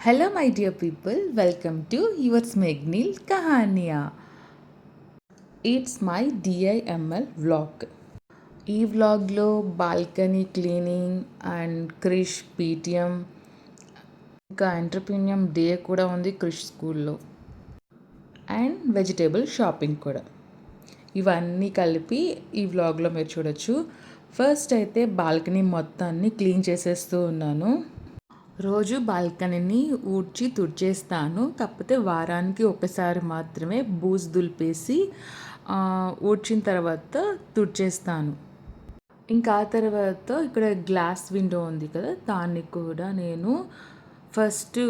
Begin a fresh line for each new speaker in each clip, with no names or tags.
Hello, my dear people. Welcome to your Smegnil Kahania. It's my DIML vlog. ఈ వ్లాగ్లో balcony cleaning and Krish PTM ఇంకా ఎంటర్ప్రీనియం day కూడా ఉంది క్రిష్ స్కూల్లో అండ్ వెజిటేబుల్ షాపింగ్ కూడా ఇవన్నీ కలిపి ఈ వ్లాగ్లో మీరు చూడొచ్చు. ఫస్ట్ అయితే బాల్కనీ మొత్తాన్ని క్లీన్ చేసేస్తూ ఉన్నాను. రోజు బాల్కనీని ఊడ్చి తుడిచేస్తాను. కాకపోతే వారానికి ఒకసారి మాత్రమే బూజు దులిపేసి ఊడ్చిన తర్వాత తుడిచేస్తాను. ఇంకా ఆ తర్వాత ఇక్కడ గ్లాస్ విండో ఉంది కదా, దాన్ని కూడా నేను ఫస్ట్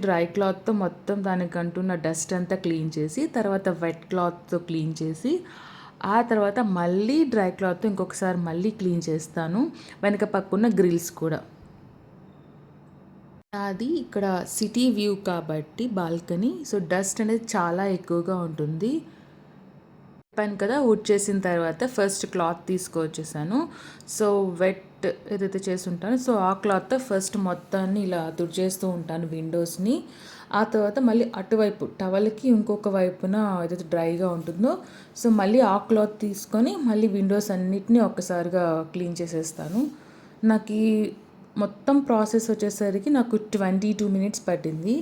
డ్రై క్లాత్తో మొత్తం దానికి అంటున్న డస్ట్ అంతా క్లీన్ చేసి, తర్వాత వెట్ క్లాత్తో క్లీన్ చేసి, ఆ తర్వాత మళ్ళీ డ్రై క్లాత్తో ఇంకొకసారి మళ్ళీ క్లీన్ చేస్తాను. వెనక పక్కన గ్రిల్స్ కూడా. అది ఇక్కడ సిటీ వ్యూ కాబట్టి బాల్కనీ, సో డస్ట్ అనేది చాలా ఎక్కువగా ఉంటుంది. చెప్పాను కదా, వుడ్ చేసిన తర్వాత ఫస్ట్ క్లాత్ తీసుకొచ్చేసాను. సో వెట్ ఏదైతే చేసి ఉంటానో సో ఆ క్లాత్తో ఫస్ట్ మొత్తాన్ని ఇలా తుడిచేస్తూ ఉంటాను విండోస్ని. ఆ తర్వాత మళ్ళీ అటువైపు టవల్కి ఇంకొక వైపున ఏదైతే డ్రైగా ఉంటుందో సో మళ్ళీ ఆ క్లాత్ తీసుకొని మళ్ళీ విండోస్ అన్నిటినీ ఒక్కసారిగా క్లీన్ చేసేస్తాను. నాకు ఈ మొత్తం ప్రాసెస్ వచ్చేసరికి నాకు 22 మినిట్స్ పట్టింది.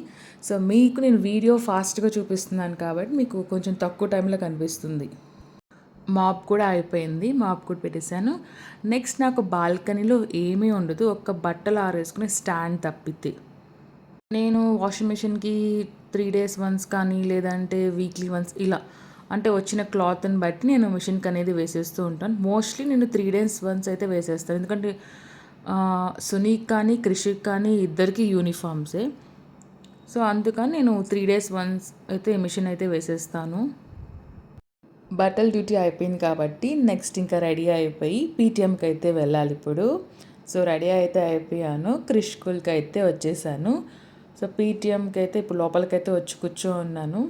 సో మీకు నేను వీడియో ఫాస్ట్గా చూపిస్తున్నాను కాబట్టి మీకు కొంచెం తక్కువ టైంలో కనిపిస్తుంది. మాప్ కూడా అయిపోయింది, మాప్ కూడా పెట్టేశాను. నెక్స్ట్ నాకు బాల్కనీలో ఏమీ ఉండదు, ఒక్క బట్టలు ఆరేసుకునే స్టాండ్ తప్పితే. నేను వాషింగ్ మిషన్కి 3 days వన్స్ కానీ లేదంటే వీక్లీ వన్స్ ఇలా అంటే వచ్చిన క్లాత్ని బట్టి నేను మిషన్కి అనేది వేసేస్తూ ఉంటాను. మోస్ట్లీ నేను 3 days వన్స్ అయితే వేసేస్తాను, ఎందుకంటే సునీక్ కానీ క్రిషిక్ కానీ ఇద్దరికి యూనిఫామ్సే. సో అందుకని నేను 3 days వన్స్ అయితే మిషన్ అయితే వేసేస్తాను. బట్టల డ్యూటీ అయిపోయింది కాబట్టి నెక్స్ట్ ఇంకా రెడీ అయిపోయి పీటీఎంకి అయితే వెళ్ళాలి ఇప్పుడు. సో రెడీ అయితే అయిపోయాను, క్రిష్ స్కూల్కి అయితే వచ్చేసాను. సో పీటీఎంకి అయితే ఇప్పుడు లోపలికైతే వచ్చి కూర్చో ఉన్నాను.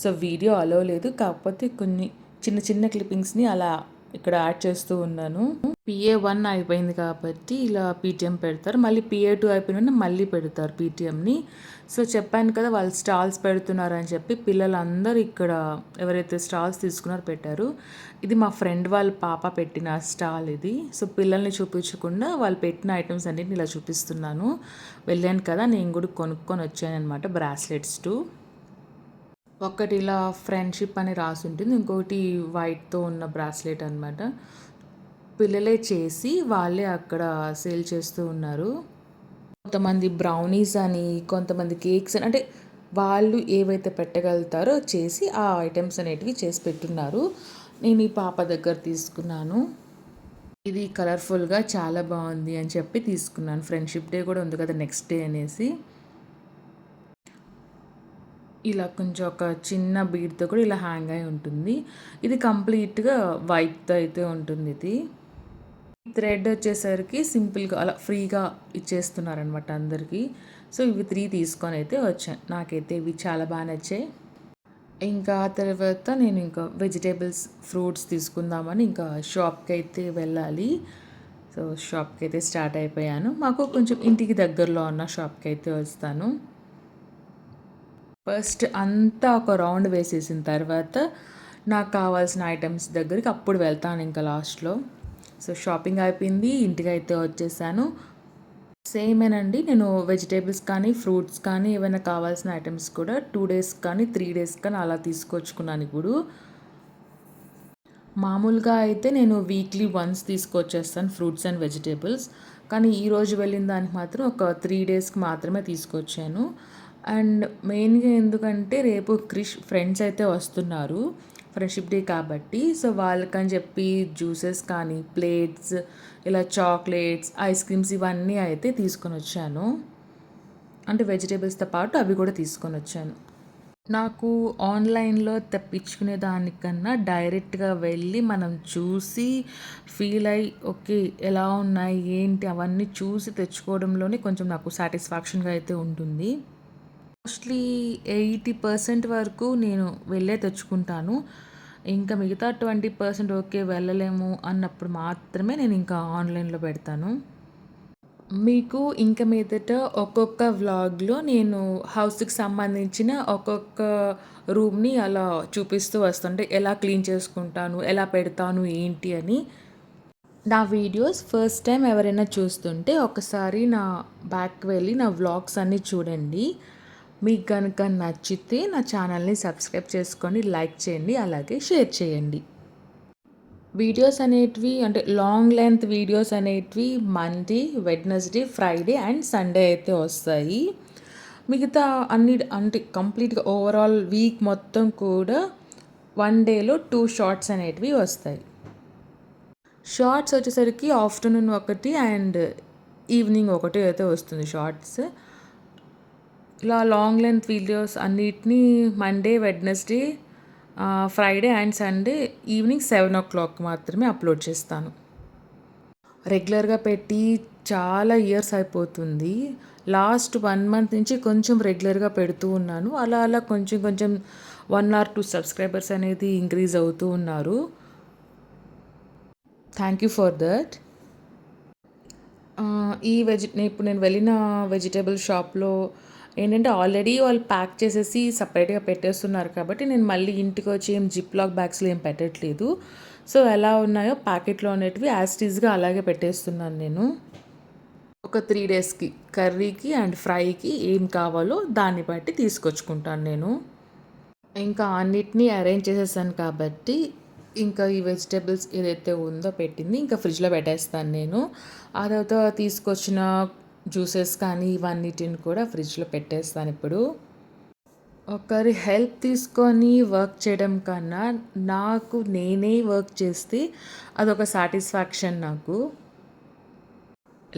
సో వీడియో అలో లేదు, కాకపోతే కొన్ని చిన్న చిన్న క్లిప్పింగ్స్ని అలా ఇక్కడ యాడ్ చేస్తూ ఉన్నాను. PA1 అయిపోయింది కాబట్టి ఇలా పీటీఎం పెడతారు, మళ్ళీ PA2 అయిపోయిన మళ్ళీ పెడతారు పీటీఎంని. సో చెప్పాను కదా వాళ్ళు స్టాల్స్ పెడుతున్నారని చెప్పి పిల్లలందరూ ఇక్కడ ఎవరైతే స్టాల్స్ తీసుకున్నారో పెట్టారు. ఇది మా ఫ్రెండ్ వాళ్ళ పాప పెట్టిన స్టాల్ ఇది. సో పిల్లల్ని చూపించకుండా వాళ్ళు పెట్టిన ఐటమ్స్ అన్నిటిని ఇలా చూపిస్తున్నాను. వెళ్ళాను కదా, నేను కూడా కొనుక్కొని వచ్చాను అనమాట బ్రాస్లెట్స్ 2. ఒకటి ఇలా ఫ్రెండ్షిప్ అని రాసి ఉంటుంది, ఇంకొకటి వైట్తో ఉన్న బ్రాస్లెట్ అనమాట. పిల్లలే చేసి వాళ్ళే అక్కడ సేల్ చేస్తూ ఉన్నారు. కొంతమంది బ్రౌనీస్ అని, కొంతమంది కేక్స్ అని, అంటే వాళ్ళు ఏవైతే పెట్టగలుగుతారో చేసి ఆ ఐటమ్స్ అనేటివి చేసి పెట్టున్నారు. నేను ఈ పాప దగ్గర తీసుకున్నాను. ఇది కలర్ఫుల్గా చాలా బాగుంది అని చెప్పి తీసుకున్నాను. ఫ్రెండ్షిప్ డే కూడా ఉంది కదా నెక్స్ట్ డే అనేసి. ఇలా కొంచెం ఒక చిన్న బీడ్తో కూడా ఇలా హ్యాంగ్ అయి ఉంటుంది. ఇది కంప్లీట్గా వైట్తో అయితే ఉంటుంది. ఇది థ్రెడ్ వచ్చేసరికి సింపుల్గా అలా ఫ్రీగా ఇచ్చేస్తున్నారనమాట అందరికీ. సో ఇవి 3 తీసుకొని అయితే వచ్చాను. నాకైతే ఇవి చాలా బాగా నచ్చాయి. ఇంకా తర్వాత నేను ఇంకా వెజిటేబుల్స్ ఫ్రూట్స్ తీసుకుందామని ఇంకా షాప్కి అయితే వెళ్ళాలి. సో షాప్కి అయితే స్టార్ట్ అయిపోయాను. మాకు కొంచెం ఇంటికి దగ్గరలో ఉన్న షాప్కి అయితే వస్తాను. ఫస్ట్ అంతా ఒక రౌండ్ వేసేసిన తర్వాత నాకు కావాల్సిన ఐటమ్స్ దగ్గరికి అప్పుడు వెళ్తాను ఇంకా లాస్ట్లో. సో షాపింగ్ అయిపోయింది, ఇంటికి అయితే వచ్చేసాను. సేమేనండి, నేను వెజిటేబుల్స్ కానీ ఫ్రూట్స్ కానీ ఏమైనా కావాల్సిన ఐటమ్స్ కూడా 2 days కానీ 3 days కానీ అలా తీసుకొచ్చుకున్నాను. ఇప్పుడు మామూలుగా అయితే నేను వీక్లీ వన్స్ తీసుకొచ్చేస్తాను ఫ్రూట్స్ అండ్ వెజిటేబుల్స్, కానీ ఈరోజు వెళ్ళిన దానికి మాత్రం ఒక 3 daysకి మాత్రమే తీసుకొచ్చాను. అండ్ మెయిన్గా ఎందుకంటే రేపు క్రిష్ ఫ్రెండ్స్ అయితే వస్తున్నారు, ఫ్రెండ్షిప్ డే కాబట్టి. సో వాళ్ళకని చెప్పి జ్యూసెస్ కానీ ప్లేట్స్ ఇలా చాక్లెట్స్ ఐస్ క్రీమ్స్ ఇవన్నీ అయితే తీసుకొని వచ్చాను. అంటే వెజిటేబుల్స్తో పాటు అవి కూడా తీసుకొని వచ్చాను. నాకు ఆన్లైన్లో తెప్పించుకునే దానికన్నా డైరెక్ట్గా వెళ్ళి మనం చూసి ఫీల్ అయ్యి ఓకే ఎలా ఉన్నాయి ఏంటి అవన్నీ చూసి తెచ్చుకోవడంలోనే కొంచెం నాకు సాటిస్ఫాక్షన్గా అయితే ఉంటుంది. మోస్ట్లీ 80% వరకు నేను వెళ్ళే తెచ్చుకుంటాను. ఇంకా మిగతా 20% ఓకే వెళ్ళలేము అన్నప్పుడు మాత్రమే నేను ఇంకా ఆన్లైన్లో పెడతాను. మీకు ఇంక మీదట ఒక్కొక్క వ్లాగ్‌లో నేను హౌస్‌కి సంబంధించిన ఒక్కొక్క రూమ్‌ని అలా చూపిస్తూ వస్తుంటే ఎలా క్లీన్ చేసుకుంటాను, ఎలా పెడతాను, ఏంటి అని. నా వీడియోస్ ఫస్ట్ టైం ఎవరైనా చూస్తుంటే ఒకసారి నా బ్యాక్‌కి వెళ్ళి నా వ్లాగ్స్ అన్నీ చూడండి. మీకు గనుక నచ్చితే నా ఛానల్‌ని సబ్స్క్రైబ్ చేసుకొని, లైక్ చేయండి, అలాగే షేర్ చేయండి. వీడియోస్ అనేటివి అంటే లాంగ్ లెంత్ వీడియోస్ అనేటివి Monday, Wednesday, Friday and Sunday అయితే వస్తాయి. మిగతా అన్ని అంటే కంప్లీట్‌గా ఓవరాల్ వీక్ మొత్తం కూడా 1 డేలో 2 షార్ట్స్ అనేటివి వస్తాయి. షార్ట్స్ వచ్చేసరికి ఆఫ్టర్‌నూన్ ఒకటి అండ్ ఈవినింగ్ ఒకటి అయితే వస్తుంది షార్ట్స్. ఇలా లాంగ్ లెంత్ వీడియోస్ అన్నిటిని Monday, Wednesday, Friday and Sunday evening 7:00 మాత్రమే అప్లోడ్ చేస్తాను. రెగ్యులర్‌గా పెట్టి చాలా ఇయర్స్ అయిపోతుంది. లాస్ట్ 1 మంత్ నుంచి కొంచెం రెగ్యులర్‌గా పెడుతూ ఉన్నాను. అలా అలా కొంచెం కొంచెం 1 ఆర్ 2 సబ్స్క్రైబర్స్ అనేది ఇంక్రీజ్ అవుతూ ఉన్నారు. Thank you for that. ఇప్పుడు నేను వెళ్ళిన వెజిటబుల్ షాప్‌లో ఏంటంటే ఆల్రెడీ వాళ్ళు ప్యాక్ చేసేసి సెపరేట్‌గా పెట్టేస్తున్నారు కాబట్టి నేను మళ్ళీ ఇంటికొచ్చి ఏం జిప్‌లాక్ బ్యాగ్స్‌లో ఏం పెట్టట్లేదు. సో, ఎలా ఉన్నాయో ప్యాకెట్‌లో ఉండేటివి యాజ్ ఇట్ ఈస్‌గా అలాగే పెట్టేస్తున్నాను నేను. ఒక 3 డేస్‌కి కర్రీకి అండ్ ఫ్రైకి ఏం కావాలో దాన్ని బట్టి తీసుకొచ్చుకుంటాను నేను. ఇంకా అన్నిటిని అరేంజ్ చేసేసాను కాబట్టి, ఇంకా ఈ వెజిటబుల్స్ ఏదైతే ఉందో పెట్టింది ఇంకా ఫ్రిడ్జ్‌లో పెట్టేస్తాను నేను. ఆ తర్వాత తీసుకొచ్చిన జ్యూసెస్ కానీ ఇవన్నిటిని కూడా ఫ్రిడ్జ్‌లో పెట్టేస్తానిప్పుడు. ఒకరి హెల్ప్ తీసుకొని వర్క్ చేయడం కన్నా, నాకు నేనే వర్క్ చేస్తే అదొక సాటిస్ఫాక్షన్ నాకు.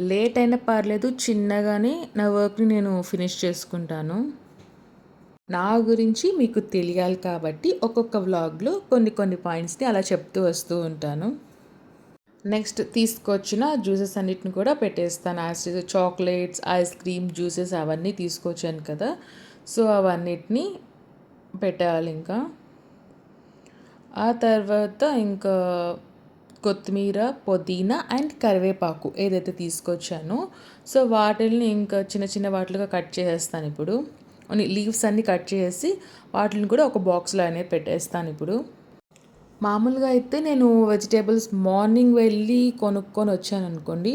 లేట్ అయినా పర్లేదు చిన్నగానే నా వర్క్‌ని నేను ఫినిష్ చేసుకుంటాను. నా గురించి మీకు తెలియాలి కాబట్టి ఒక్కొక్క వ్లాగ్‌లో కొన్ని కొన్ని పాయింట్స్‌ని అలా చెప్తూ వస్తూ ఉంటాను. నెక్స్ట్ తీసుకొచ్చిన జ్యూసెస్ అన్నిటిని కూడా పెట్టేస్తాను. చాక్లెట్స్, ఐస్ క్రీమ్, జ్యూసెస్ అవన్నీ తీసుకొచ్చాను కదా! సో, అవన్నిటిని పెట్టేయాలి ఇంకా. ఆ తర్వాత ఇంకా కొత్తిమీర, పుదీనా అండ్ కరివేపాకు ఏదైతే తీసుకొచ్చానో సో, వాటిల్ని ఇంకా చిన్న చిన్న వాటిలుగా కట్ చేసేస్తాను ఇప్పుడు. లీవ్స్ అన్నీ కట్ చేసేసి వాటిని కూడా ఒక బాక్స్‌లో అనేది పెట్టేస్తాను ఇప్పుడు. మామూలుగా అయితే నేను వెజిటబుల్స్ మార్నింగ్ వెళ్ళి కొనుక్కొని వచ్చాననుకోండి,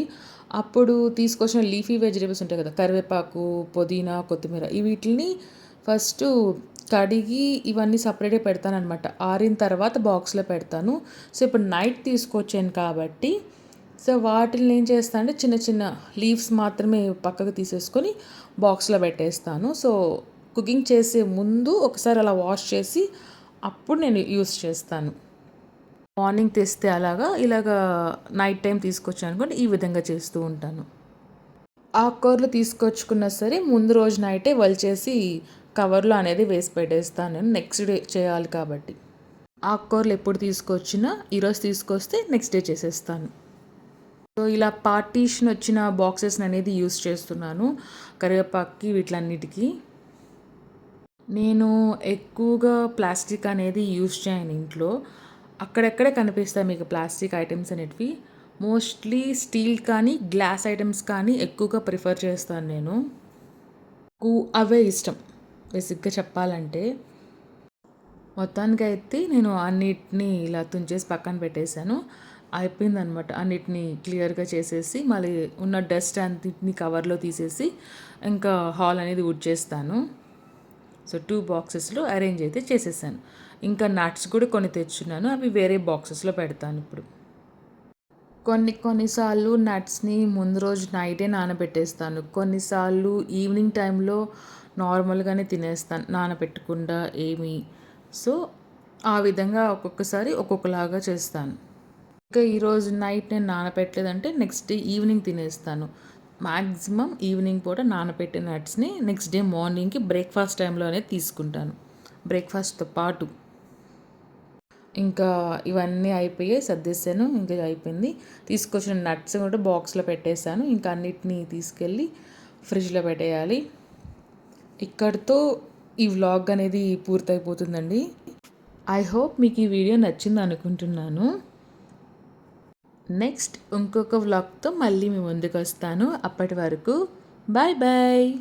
అప్పుడు తీసుకొచ్చిన లీఫీ వెజిటబుల్స్ ఉంటాయి కదా! కరివేపాకు, పుదీనా, కొత్తిమీర వీటిల్ని ఫస్టు కడిగి ఇవన్నీ సెపరేట్‌గా పెడతాననమాట. ఆరిన తర్వాత బాక్స్‌లో పెడతాను. సో, ఇప్పుడు నైట్ తీసుకొచ్చాను కాబట్టి, సో, వాటిల్ని ఏం చేస్తా అంటే చిన్న చిన్న లీవ్స్ మాత్రమే పక్కకు తీసేసుకొని బాక్స్‌లో పెట్టేస్తాను. సో, కుకింగ్ చేసే ముందు ఒకసారి అలా వాష్ చేసి అప్పుడు నేను యూజ్ చేస్తాను. మార్నింగ్ తెస్తే ఇలాగా నైట్ టైం తీసుకొచ్చాననుకోండి ఈ విధంగా చేస్తూ ఉంటాను. ఆకుకూరలు తీసుకొచ్చుకున్నా సరే ముందు రోజు నైటే వలిచేసి కవర్లో అనేది వేసి పెట్టేస్తాను నేను నెక్స్ట్ డే చేయాలి కాబట్టి. ఆకుకూరలు ఎప్పుడు తీసుకొచ్చినా ఈరోజు తీసుకొస్తే నెక్స్ట్ డే చేసేస్తాను. సో, ఇలా పార్టీషన్ వచ్చిన బాక్సెస్‌ని అనేది యూజ్ చేస్తున్నాను. కరివేపాకుకి వీటిలన్నిటికి. నేను ఎక్కువగా ప్లాస్టిక్ అనేది యూజ్ చేయను ఇంట్లో. అక్కడక్కడే కనిపిస్తాయి మీకు ప్లాస్టిక్ ఐటెమ్స్ అనేటివి. మోస్ట్‌లీ స్టీల్ కానీ, గ్లాస్ ఐటెమ్స్ కానీ ఎక్కువగా ప్రిఫర్ చేస్తాను నేను. నాకు అవే ఇష్టం బేసిక్‌గా చెప్పాలంటే. మొత్తానికైతే నేను అన్నిటిని ఇలా తుంచేసి పక్కన పెట్టేశాను. అయిపోయిందనమాట. అన్నిటిని క్లియర్‌గా చేసేసి మళ్ళీ ఉన్న డస్ట్ అంతటిని కవర్‌లో తీసేసి ఇంకా హాల్ అనేది ఊడ్చేస్తాను. సో, 2 బాక్సెస్‌లో అరేంజ్ అయితే చేసేసాను. ఇంకా నట్స్ కూడా కొన్ని తెచ్చున్నాను. అవి వేరే బాక్సెస్‌లో పెడతానిప్పుడు. కొన్ని సార్లు నట్స్‌ని ముందు రోజు నైటే నానబెట్టేస్తాను. కొన్నిసార్లు ఈవినింగ్ టైంలో నార్మల్‌గానే తినేస్తాను నానబెట్టకుండా ఏమి. సో, ఆ విధంగా ఒక్కొక్కసారి ఒక్కొక్కలాగా చేస్తాను. ఇంకా ఈరోజు నైట్ నేను నానబెట్టలేదంటే నెక్స్ట్ డే ఈవినింగ్ తినేస్తాను. మాక్సిమం ఈవినింగ్ పూట నానబెట్టిన నట్స్‌ని నెక్స్ట్ డే మార్నింగ్‌కి బ్రేక్‌ఫాస్ట్ టైంలో అనేది తీసుకుంటాను. బ్రేక్‌ఫాస్ట్‌తో పాటు. ఇంకా ఇవన్నీ అయిపోయాయి సర్దేశాను. ఇంకా అయిపోయింది. తీసుకొచ్చిన నట్స్ కూడా బాక్స్‌లో పెట్టేశాను. ఇంకా అన్నిటిని తీసుకెళ్ళి ఫ్రిడ్జ్‌లో పెట్టేయాలి. ఇక్కడితో ఈ వ్లాగ్ అనేది పూర్తయిపోతుందండి. ఐ హోప్ మీకు ఈ వీడియో నచ్చింది అనుకుంటున్నాను. నెక్స్ట్ ఇంకొక వ్లాగ్తో మళ్ళీ మీ ముందుకు వస్తాను. అప్పటి వరకు బాయ్ బాయ్.